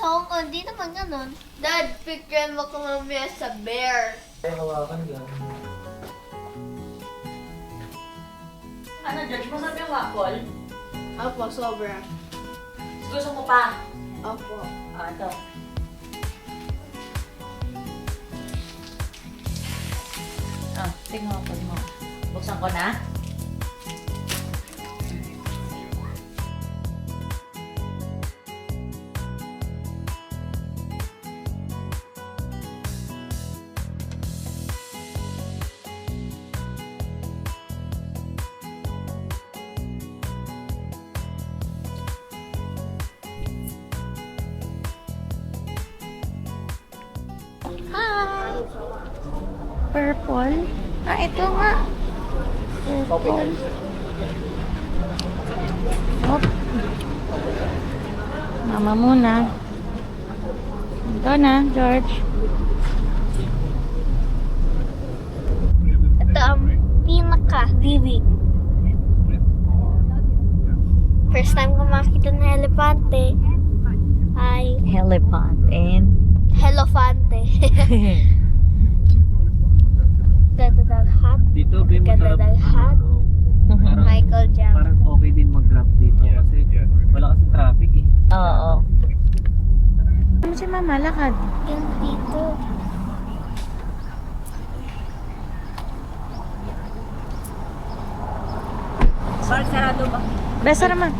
Sa Hong Kong, di naman ganun. Dad, picture mo ko mamaya sa bear. Ay, hawakan yan. Ano, George, masarap yung waffle? Opo, sobra. Gusto mo pa? Opo. Ah, ito. Ah, tingnan waffle mo. Buksan ko na. Hi! Purple? Ah, ito nga. Purple. Hop. Mama muna. Ito na, George. Ito ang pinaka-vivid. First time ko makita ng elepante ay Elephant and... Helofante. Dadadaghat. Dito, may masarap. Gadadaghat. Parang, Michael Jackson. parang okay din mag-grab dito kasi wala kasi traffic eh. Oo. Ano si Mama? Lakad. Yung dito. Bakit sarado ba? Besa naman.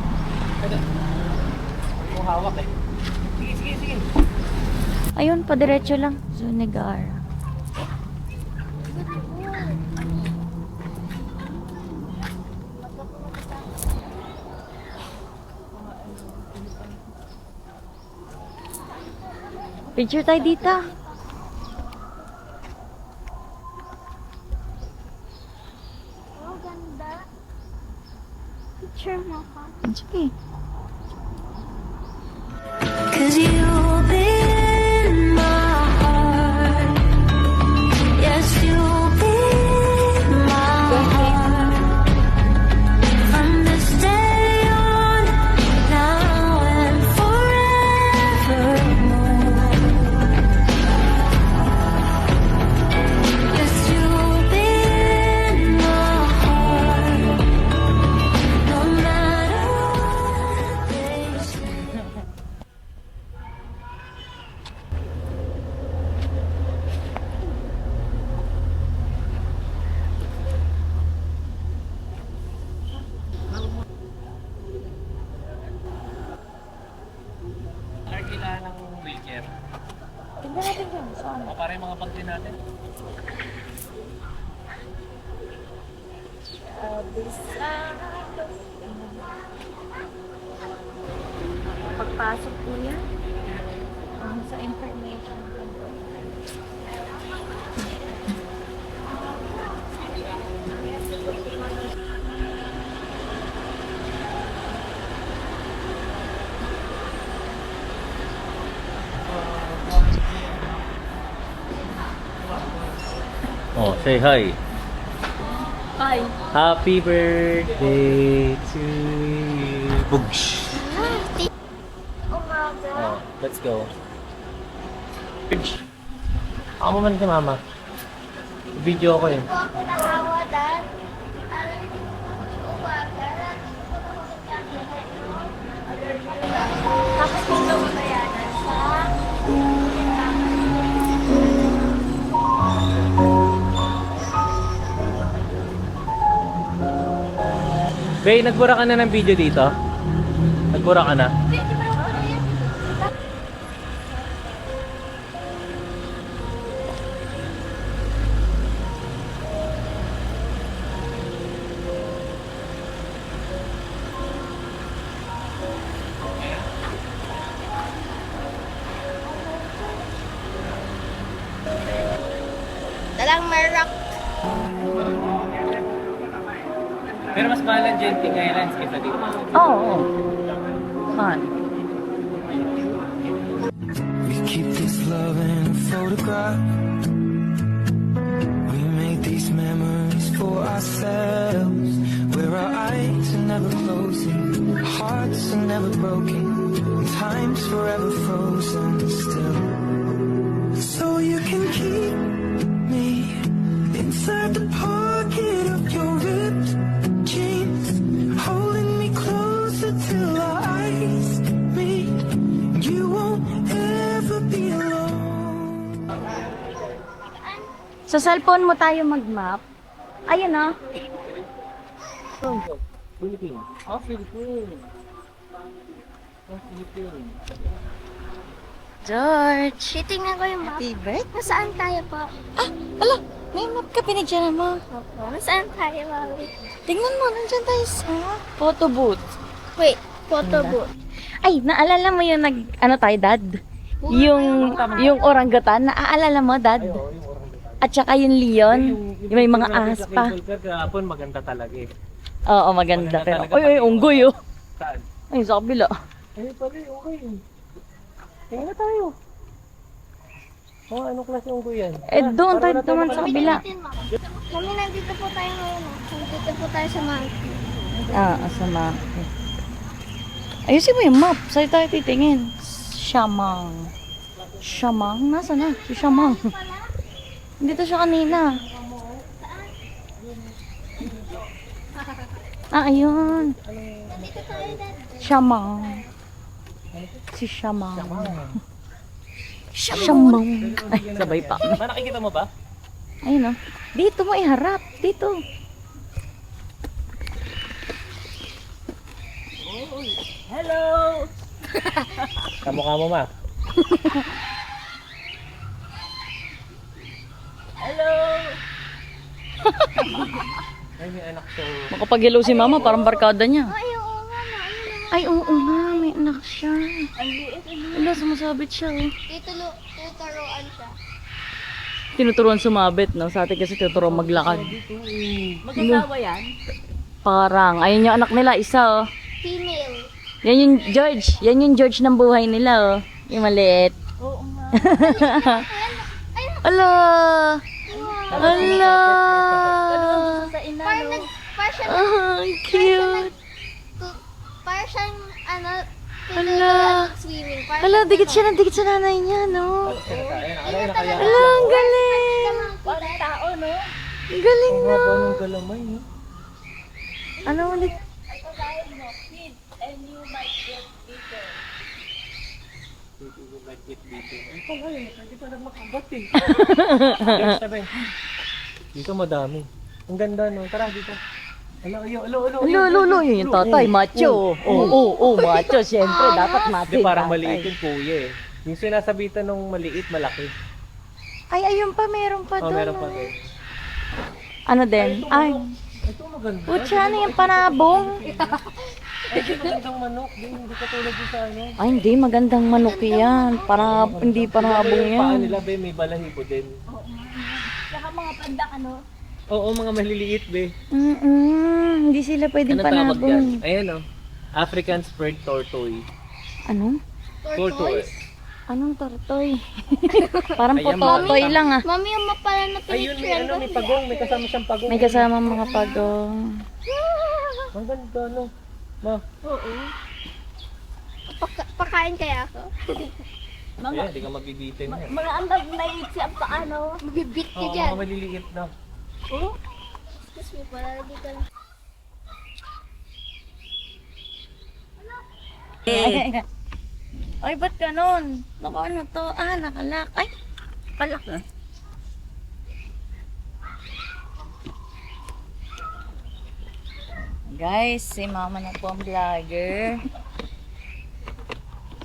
Kung hawak eh. Sige, sige, sige. Ayun, padiretso lang. Zunigar. Picture tayo dito. Oh, ganda. Picture mo ka. Sige. Cause you've been my heart. Yes, you've been my heart. From this day on, now and forevermore. Yes, you've been my heart. No matter what they say. Ay, kailangan ng wheelchair. Tingnan natin dyan. Saan? O para yung mga bag din natin. Pagpasok po yan. Sa information. Oh, say hi. Hi. Happy birthday to you. Boogs. Umaga. Oh, let's go. Ako man kay mama. Video ko eh. Ako nakawa, Dad. Umaga. Tapos dito ko bayanan sa... Bay, nagbura ka na ng video dito? Nagbura ka na? Dalang Merak. Pero mas mahal ang Genting Islands kaysa dito. Oo. Fun. We keep this love in a photograph. We make these memories for ourselves, where our eyes are never closing, our hearts are never broken, and time is forever frozen still. So you can keep me inside the pocket of your ripped jeans, holding me closer till our eyes meet. You won't ever be alone. Sa cellphone mo tayo mag-map. Ayun oh. Philippines. Oh, Philippines. Oh, Philippines. George. Titingnan ko yung map. Favorite? Nasaan tayo po? Ala, may map ka pinagdyan mo. Opo, nasaan tayo, mami? Tingnan mo, nandyan tayo sa photo booth. Wait, photo booth. Ay, naalala mo yung ano tayo, Dad? Yung orangutan, naaalala mo, Dad? At saka yung leon, yung may mga ahas pa. Kahapon maganda talaga eh. Oo, maganda. Pero, talaga. ay, unggoy oh. Saan? Ay, sa kabila. Ay, pala okay. Tingnan na tayo. Oh, anong klase unggoy yan? Eh, doon tayo naman sa kabila. Mami, nandito po tayo ngayon. Nandito po tayo sa mountain. Sa map. Ayusin mo yung map. Sa'yo tayo titingin. Shamang. Shamang? Nasa na? Si Shamang. Dito siya kanina. Ayun. Shamang. Si Shamang. Shamang. Ay, sabay pa. Ma, nakikita mo ba? Ayun oh. Dito mo iharap. Dito. Hello! Kamukha mo, ma. Hello! Ay, may anak to. Makapag-hello si Mama, parang barkada niya. Ay, oo nga, ma. Ay, oo nga, may anak siya. Wala, sumasabit siya. Oh. Tuturuan siya. Tinuturuan sumabit, no? Sa atin kasi tinuturuan maglakad. Mag-asawa yan? Parang, ayun yung anak nila, isa, oh. Female. Yan yung George. Yan yung George ng buhay nila, oh. Yung maliit. Oo nga. Ala! Ala! Parang siya Ah, cute. Parang siyang, Ala! swimming. Ala, dikit siya nanay niya, no? Nakaya. Ala, ang galing! Parang tao, no? Ang galing Ang na! haba ng galamay, no? Ano ulit? Dito madami. Ang ganda, no? Tara, dito. Alo. Yun yung tatay, macho. Oo, macho. Siyempre, dapat macho Hindi, yung parang tatay. maliit yung kuya eh. Yung sinasabitan nung maliit, malaki. Ay, ayun pa, meron pa Oh, doon. meron pa din. Ano din? Ay, Ito maganda. putya, ano yung panabong? Ito magandang manok. Hindi katulad yung sa ano. Ay, hindi, magandang manok yan. Hindi panabong Yung paa yan. nila, be, may balahibo din. Saka mga pandak, Oo, mga maliliit, be. Hindi sila pwedeng Anong tawag panabong. yan? Ayan, oh. African spurred tortoise. Ano? Tortoise. Anong tortoy? Parang Ayan, pototoy mami. lang ah. Mami, yung mapala na Ayun, may pagong. May kasama siyang pagong. May kasama mga pagong. Ang ganda, no? Ma. Oo. Pakain kaya ako? Ayan, hindi ka magigitin. Mga andang naiit siya paano? Mabibit ka Oo, dyan. mga maliliit na. Oh? Excuse me, pala dito lang. Ay, ba't ganon? Ano to? Nakalak. Ay, nakalak na. Guys, si Mama na po ang vlogger.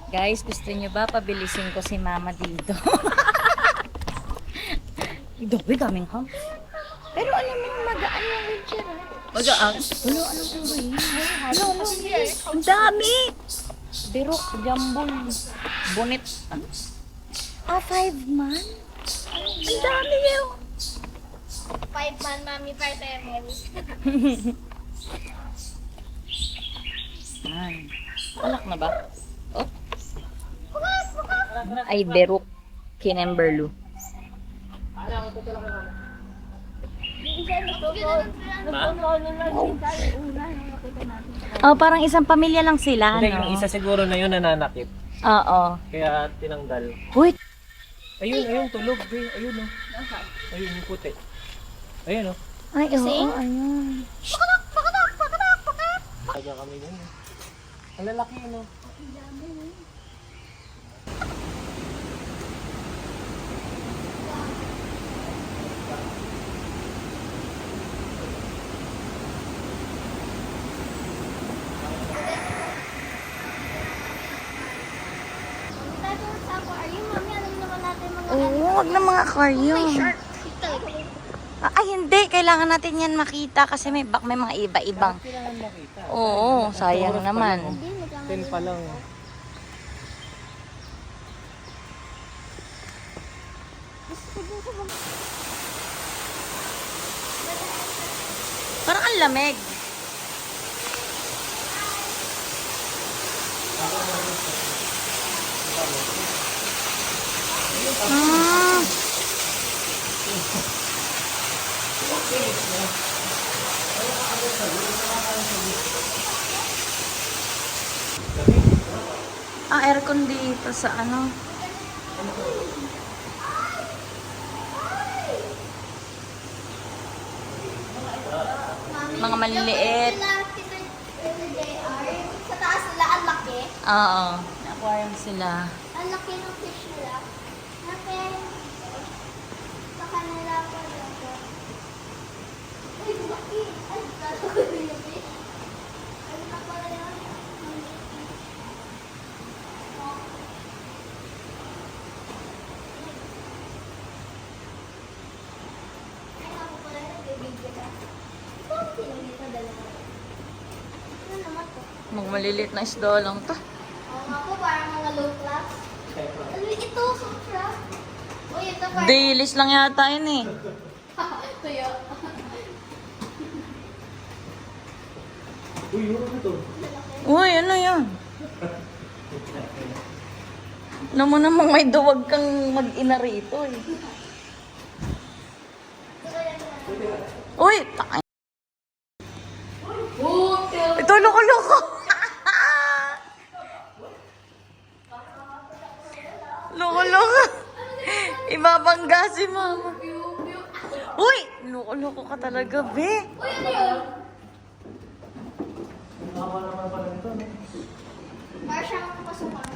Guys, gusto nyo ba pabilisin ko si Mama dito? Daming ham. Pero alam mo, magaan yung wheelchair. Magaan? Ano po ba yun? Ang dami! Birok, jambon, bonnet. 5 months? Ang dami yun! 5 man, mami, 5 ml. Alak na ba? Oh. Ay, Beruk Kinemberlu. Oh, parang isang pamilya lang sila, Hindi, no? yung isa siguro na yun nananakit. Oo. Kaya tinanggal. Uy, Ayun, tulog. Ayun, oh. Ayun, yung puti. Ayun, oh. ay, oo, ayun. Taga kami dun, eh. Ang lalaki, ano? Tayo sa aquarium, mami, alam naman natin mga Oo, wag na mga aquarium. shark. Talaga. Ay, hindi. Kailangan natin yan makita kasi may mga iba-ibang. Kailangan makita. Oo, sayang naman. Hindi, magkakaroon. 10 pa lang. Parang ang lamig. Ah. Ang aircon dito sa ano. Mga maliliit. Sa taas nila, ang laki. Oo. Aquarium sila. Ang laki ng fish nila. Laki. Sa kanila pa dito. Uy, laki. Ay, lalo ko yung fish. Ano na pala yun? Ay, ako pala nagbibigyan ka. Ito ang sino dito, dalawa. Ano naman to? Mga maliliit na isda lang to. Oo nga po, parang mga low class. Ito, sobra. Uy, ito parang... Dailies lang yata yun eh. Tuyo. Uy, yun ito. Uy, ano yun? Alam mo namang may duwag kang mag-ina rito eh. Uy! Takay. Ito, loko-loko! Loko-loko! Ibabangga si mama. Uy! Loko-loko ka talaga, be. Uy, ano yun? Parang siyang pasukan.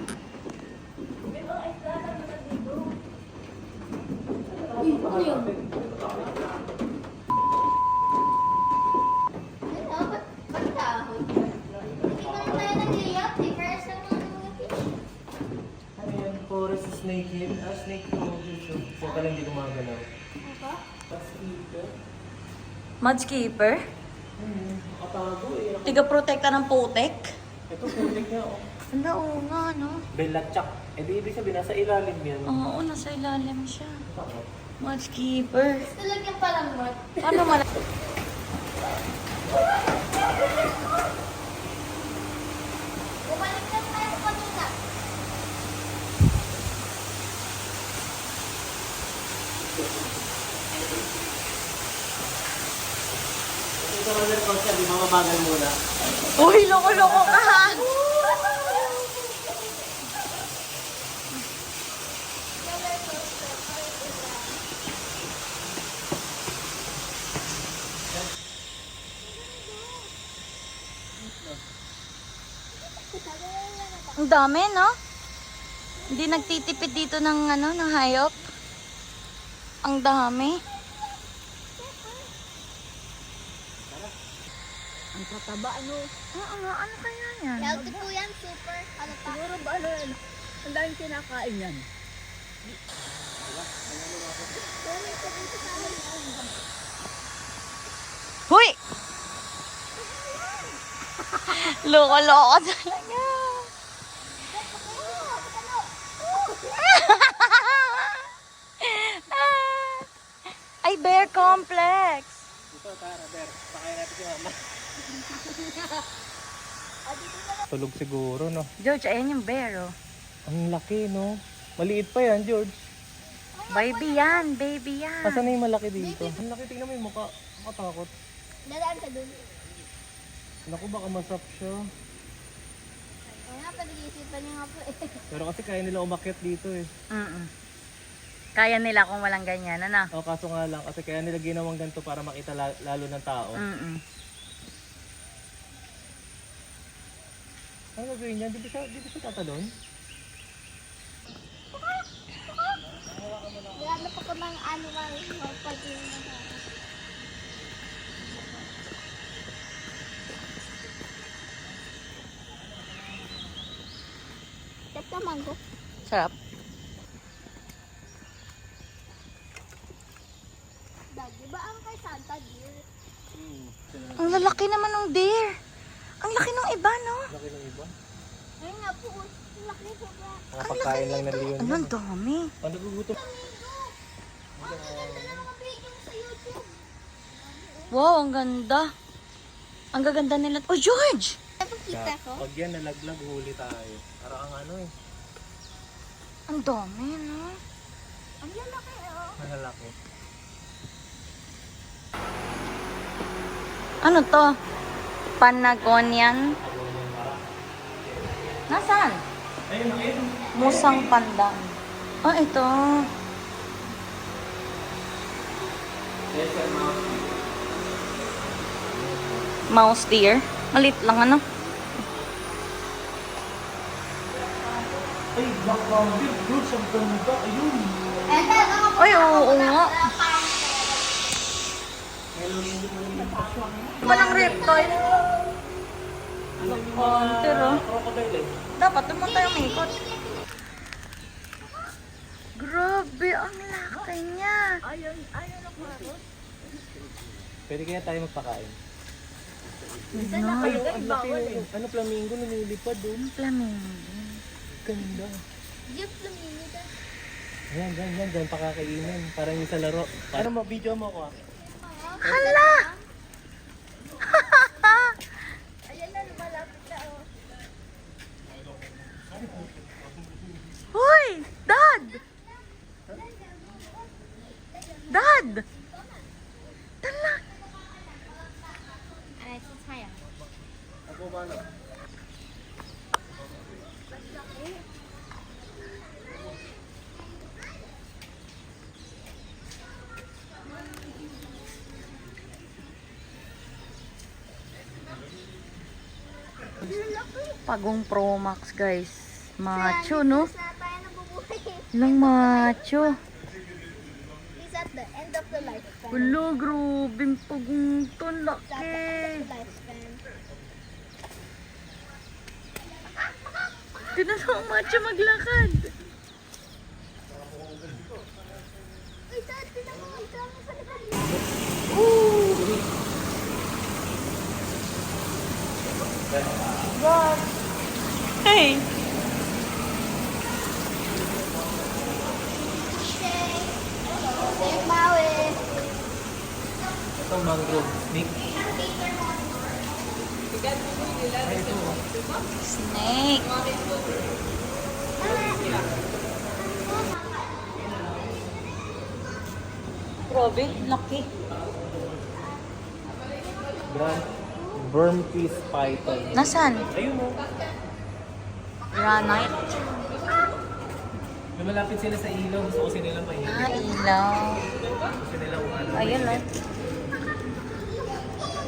Uy, ano yun? Ano? Ba't dahon? Hindi naman tayo nag-layout eh. Parang sa mga fish. Ano yan? Forest snake head. Snake to. So, pala hindi gumagalaw. Ano? Mud's keeper? Nakatago eh. Tiga-protekta ng putek? Ito, putik niya, oh. Wala, oo nga, no? Belatchak. Eh, di ibig sabihin, nasa ilalim yan. Oo, nasa ilalim siya. Mud's keeper. Gusto lang yung palang mud. Ano man? Bumalik lang tayo kanina. Ito roller coaster, di mamabagal muna. Uy, loko-loko ka ha! Ang dami, no? Hindi nagtitipid dito ng ano, ng hayop. Ang dami. Ang tataba, ano? Oo nga, ano kaya yan? Healthy po yan, super. Ano pa? Siguro ba, ano, ang daming kinakain yan. Huy! Loko-loko talaga. Ay, Bear Complex. Ito, tara, Ber. Pakain natin si mama. Tulog siguro, no? George, ayan yung bear, oh. Ang laki, no? Maliit pa yan, George. Baby yan, baby yan. Asan na yung malaki dito? Ang laki, tingnan mo yung mukha. Makatakot. Dadaan ka dun. Naku, baka masap siya. Oo nga, pag-iisipan niyo nga po eh. Pero kasi kaya nila umakyat dito eh. Kaya nila kung walang ganyan, ano? O kaso nga lang, kasi kaya nila ginawang ganito para makita lalo ng tao. Ano gagawin niya? Di ba siya tatalon? Lalo pa ka mga animal pag Tap na mango. Sarap. Dad, di ba ang kay Santa deer? Ang lalaki naman ng deer. Ang laki ng iba, no? Laki ng iba. Ayun nga po, laki po ba? Mga pagkain lang ng leon Ano, yan. ang dami. Pag nagugutom. Ang ganda ng mga video sa YouTube. Wow, ang ganda. Ang gaganda nila. Oh, George! Nakikita ko. Pag yan nalaglag, huli tayo. Para ang ano eh. Ang dami, no? Ang lalaki oh. Malalaki. Ano to? Panagonian? Nasaan? Ayun, ayun. Musang pandang. Oh, ito. Mouse deer. Malit lang, ano? Ay, black rabbit. Dude, ang ganda. Ayun. Ay, oo nga. Walang reptile. Hunter, oh. Crocodile eh. Dapat doon mo tayo umikot. Grabe, ang laki niya. Pwede kaya tayo magpakain? No, Ayun, ang laki yung ano, flamingo lumilipad doon. flamingo. Ganda. Jeep lumini ka. Ayan, dyan, pakakainin. Parang yung sa laro. Ano mo, video mo ako ah. Hala! Ayan na, lumalapit na oh. Hoy! Dad! Dad! Tala! Ay, sayang. Ako ba na? Pagong Pro Max, guys. Macho, no? Na tayo nabubuhay. Ilang macho. He's at the end of the lifespan. Wala, grabe. Pagong to, At the laki. end of the lifespan. Tinan mo ang macho maglakad. Uy, Dad, tinan mo ang dami sa likod. Hey! Safe bawi. Ito mangrove snake. Snake. Grabe, laki. Worm fish python. Nasaan? Ayun mo. Granite. Lumalapit sila sa ilaw. Gusto kasi nila mahihigit. Ah, ilaw. Gusto nila kung ano. Ayun, oh.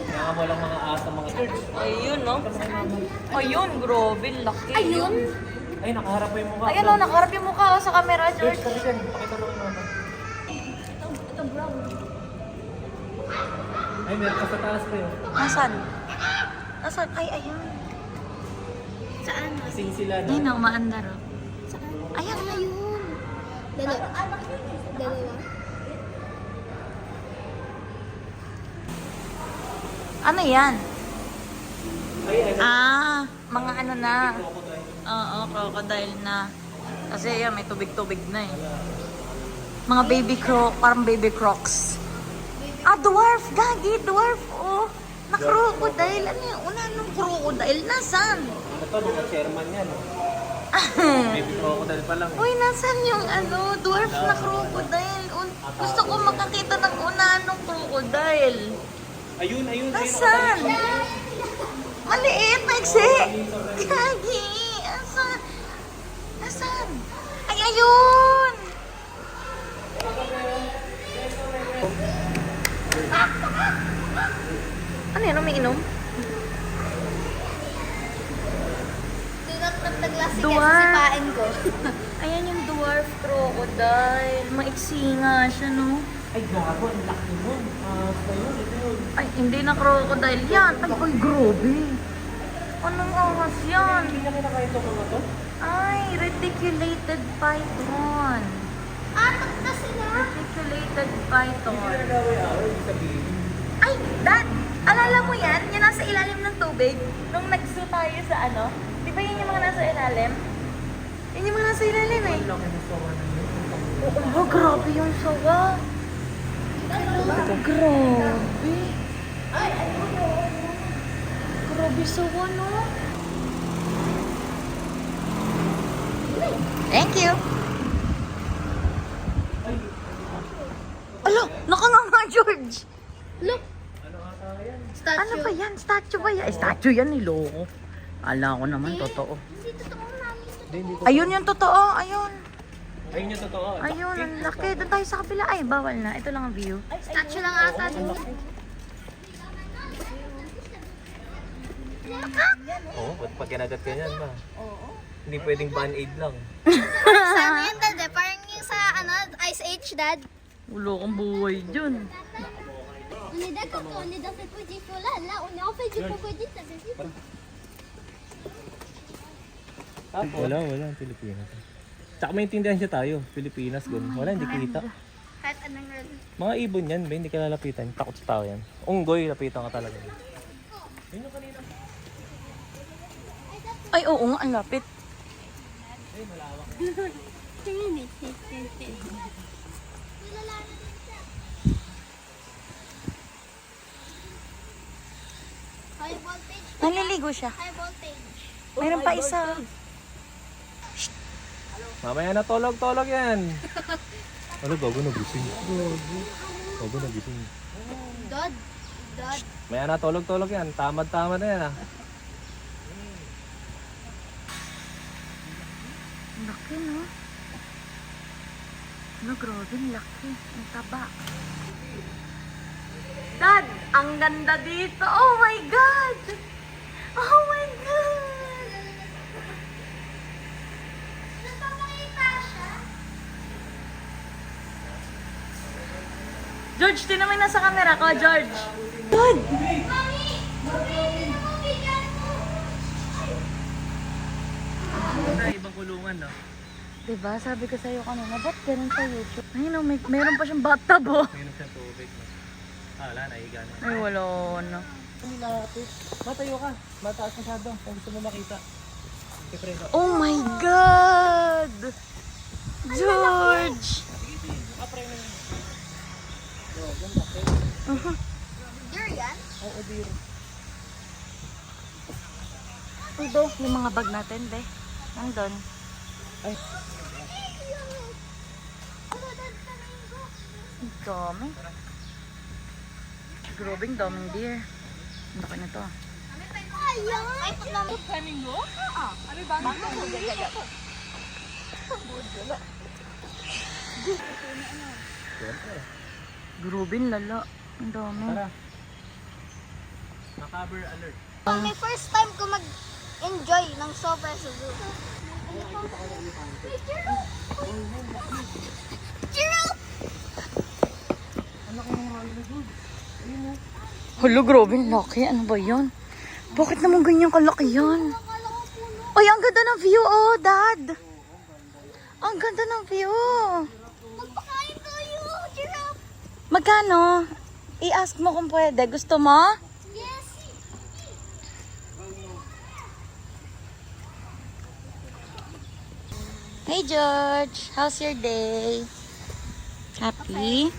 Kaya nga walang mga asa, mga church. Ayun, no? Ayun, grabe, laki. Ayun? Ay, nakaharap pa yung mukha. Ayun, oh, nakaharap yung mukha oh, sa camera, George, George. kasi dyan. Pakita mo yung mama. Ito, brown. Ay, meron ka sa taas pa yun. Nasaan? Nasaan? Ay, ayun. Saan? Kasing sila na. Ayun, ang maandar, oh. Saan? Ayan, Ayun. Dalawa. Dalawa. ano yan? Ay, ay, Ah, mga ano na. Oo, crocodile na. Kasi yan, may tubig-tubig na eh. Mga baby parang baby crocs. Ah, dwarf! Gagi, dwarf! Oh, na crocodile. Ano yung una nung crocodile? Nasaan? Ito, mga chairman yan. Baby crocodile pa lang. Uy, nasaan yung ano, dwarf na crocodile? Gusto ko makakita ng una nung crocodile. Ayun, ayun. Nasaan? Maliit, maiksi! Gagi! Nasaan? Ay, ayun! Ano yan? Umiinom? Dunot ng glass kasi Dwarf. sipain ko. Ayan yung dwarf crocodile. Maiksi nga siya, no? Ay, gago. Ang laki nun. Ayun, ito yun. Ay, hindi na crocodile yan. Ay, grabe. Anong ahas yan? Hindi niya kinakain ito mga to? Ay, reticulated python. Atak na sila. Reticulated python. Nagaway-away, ibig sabihin. Ay, Dad! Alala mo yan? Yung nasa ilalim ng tubig? Nung nagso tayo sa ano? Di ba yun yung mga nasa ilalim? Yun yung mga nasa ilalim eh. Ang laki ng sawa na yun. Oh, grabe yung sawa. Grabe. Grabe sawa, no? Thank you. Alo, nakanganga, George. Look. Statue. Ano ba yan? Statue ba yan? Statue yan, niloko. Ala ko naman, totoo. Hindi totoo namin. Hindi, Ayun yung totoo, ayun. ayun yung totoo. Ayun, ang laki. Doon tayo sa kabila. Ay, bawal na. Ito lang ang view. Statue lang ata din yan. Oo, pag kinagat ka yan ba? Hindi pwedeng band-aid lang. Sana yan, Dad eh. Parang yung sa Ice Age, Dad. Ulo kong buhay dyan. Wala. Pilipinas. Tsaka maintindihan siya tayo. Pilipinas, gano'n. Wala, hindi kita. Kahit anong red. Mga ibon yan, ba? Hindi ka lalapitan. Takot sa tao yan. Unggoy, lapitan ka talaga. Ay, oo nga, ang lapit. High voltage. Naliligo siya. High voltage. Mayroon pa isa. Mamaya na tolog yan. Ano, gago na gising. Gago na gising. Dad. Dad. Maya na tolog yan. Tamad na yan ah. Ang laki, no? No, grabe, ang laki. Ang taba. Dad, ang ganda dito. Oh my God! Oh my God! Nagpapakita siya. George, tinan mo yung nasa camera ko, George. Dad! Mami! Mami! Bigyan mo! Wala, ibang kulungan no? Diba, sabi ko sa'yo kanina, ba't ganun sa YouTube? Ayun, no, meron pa siyang bathtub, oh. Mayroon siyang tubig no? Wala, nahiga na. Ay, wala na. Matayo ka. Mataas masyado. Kung gusto mo makita. Siyempre, Oh my God! George! Deer yan? oo, dear. Ito, yung mga bag natin, be. Nandun. Ay, Ang dami. Grabe, ang daming deer. Ang laki na to. Ayun! Ay, paglamot. Grabe, ang lala. Ang dami. tara. Macabre alert. May first time ko mag-enjoy ng sobra sa zoo. Giraffe! Hala, grabe, ang laki. Ano ba yun? Bakit naman ganyan kalaki yan? Ay, ang ganda ng view, oh, Dad. Ang ganda ng view. Magpakain tayo, giraffe! Magkano? I-ask mo kung pwede. Gusto mo? Yes! Hey, George. How's your day? Happy?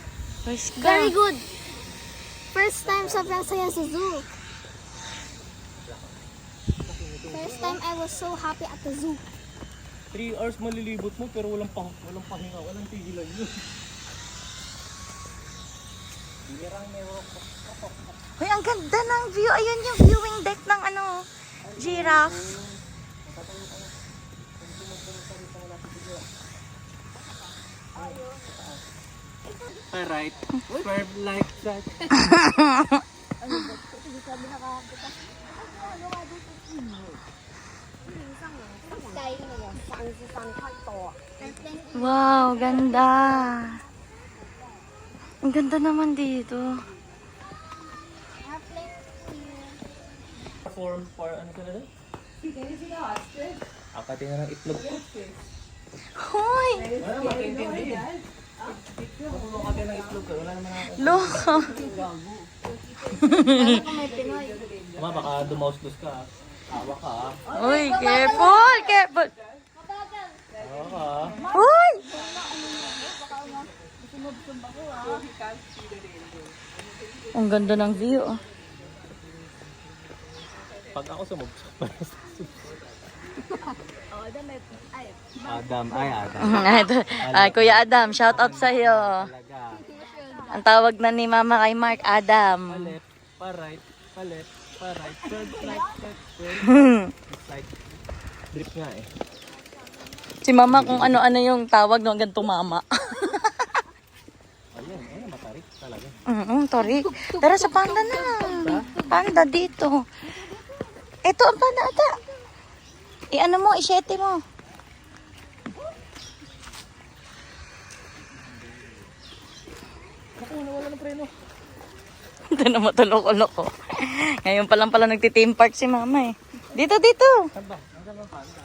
Where's ka? Very good. First time sobrang saya sa zoo. First time I was so happy at the zoo. 3 hours malilibot mo pero walang pahinga, walang tigilan yun. Hoy, ang ganda ng view. Ayun yung viewing deck ng ano, giraffe. Alright. Swerve like that. Wow, ganda. Ang ganda naman dito. For ano ka na doon? Akati na ng itlog ko. Hoy! Wala naman kaintindi. Kung akati ng itlog ka, wala naman ako. Loko. Ama, baka dumaustos ka. Awa ka ah. Uy, careful, careful. Awa ka ah. Uy! Ang ganda ng view. Oh. Pag ako sumubsok. Adam. Kuya Adam, shout out sa iyo. Talaga. Ang tawag na ni Mama kay Mark, Adam. Palit, pa-right, palit, pa-right. Swerve like that. It's like, drip nga eh. Si Mama kung ano-ano yung tawag no, hanggang tumama. Ayun, matarik talaga. Torik. Tara sa panda na. Panda dito. Ito ang panda ata. I-ano mo, i-sete mo. Naku, nawala ng preno. Ito na matulok-ulok ko. Ngayon pa lang pala nagti-theme park si Mama eh. Dito, dito. Saan ba? Nasaan ba panda?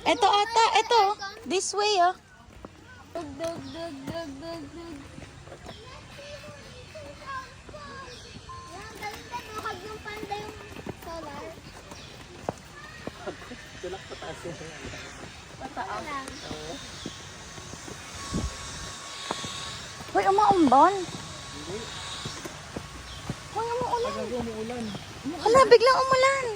Ito ata, ito. This way oh. Dug. Yan, baliktad mo. Hag yung panda yung solar. Tulak pataas yun. Pataas lang. Hoy, umaulan. Hoy, umuulan. Umuulan. Hala, biglang umulan.